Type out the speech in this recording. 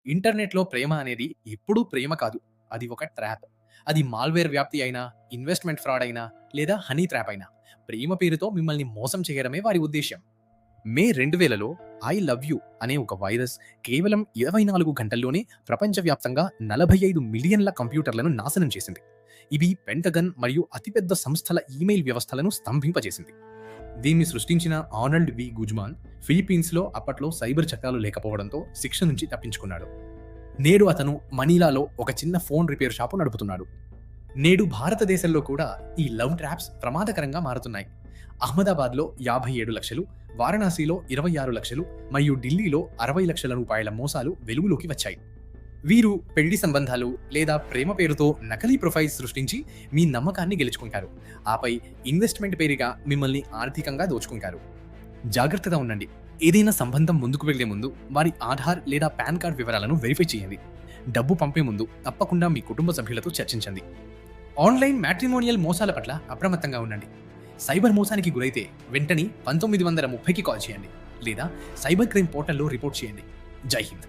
ఇంటర్నెట్‌లో ప్రేమ అనేది ఎప్పుడూ ప్రేమ కాదు. అది ఒక ట్రాప్. అది మాల్‌వేర్ వ్యాప్తి అయినా, ఇన్వెస్ట్‌మెంట్ ఫ్రాడ్ అయినా, లేదా హనీ ట్రాప్ అయినా, ప్రేమ పేరుతో మిమ్మల్ని మోసం చేయడమే వారి ఉద్దేశ్యం. మే 2000లో 'ఐ లవ్ యూ' అనే ఒక వైరస్ కేవలం 24 గంటల్లోనే ప్రపంచవ్యాప్తంగా 45 మిలియన్ల కంప్యూటర్లను నాశనం చేసింది. ఇవి పెంటగన్ మరియు అతిపెద్ద సంస్థల ఈమెయిల్ వ్యవస్థలను స్తంభింపజేసింది. దీన్ని సృష్టించిన ఆర్నాల్డ్ వి. గుజ్మాన్ ఫిలిప్పీన్స్‌లో అప్పట్లో సైబర్ చట్టాలు లేకపోవడంతో శిక్ష నుంచి తప్పించుకున్నాడు. నేడు అతను మనీలాలో ఒక చిన్న ఫోన్ రిపేర్ షాపు నడుపుతున్నాడు. నేడు భారతదేశంలో కూడా ఈ లవ్ ట్రాప్స్ ప్రమాదకరంగా మారుతున్నాయి. అహ్మదాబాద్‌లో 57 లక్షలు, వారణాసిలో 26 లక్షలు మరియు ఢిల్లీలో 60 లక్షల రూపాయల మోసాలు వెలుగులోకి వచ్చాయి. వీరు పెళ్లి సంబంధాలు లేదా ప్రేమ పేరుతో నకిలీ ప్రొఫైల్స్ సృష్టించి మీ నమ్మకాన్ని గెలుచుకుంటారు. ఆపై ఇన్వెస్ట్‌మెంట్ పేరిట మిమ్మల్ని ఆర్థికంగా దోచుకుంటారు. జాగ్రత్తగా ఉండండి. ఏదైనా సంబంధం ముందుకు వెళ్లే ముందు వారి ఆధార్ లేదా పాన్ కార్డ్ వివరాలను వెరిఫై చేయండి. డబ్బు పంపే ముందు తప్పకుండా మీ కుటుంబ సభ్యులతో చర్చించండి. ఆన్‌లైన్ మ్యాట్రిమోనియల్ మోసాల పట్ల అప్రమత్తంగా ఉండండి. సైబర్ మోసానికి గురైతే వెంటనే 1930కి కాల్ చేయండి లేదా సైబర్ క్రైమ్ పోర్టల్‌లో రిపోర్ట్ చేయండి. జై హింద్.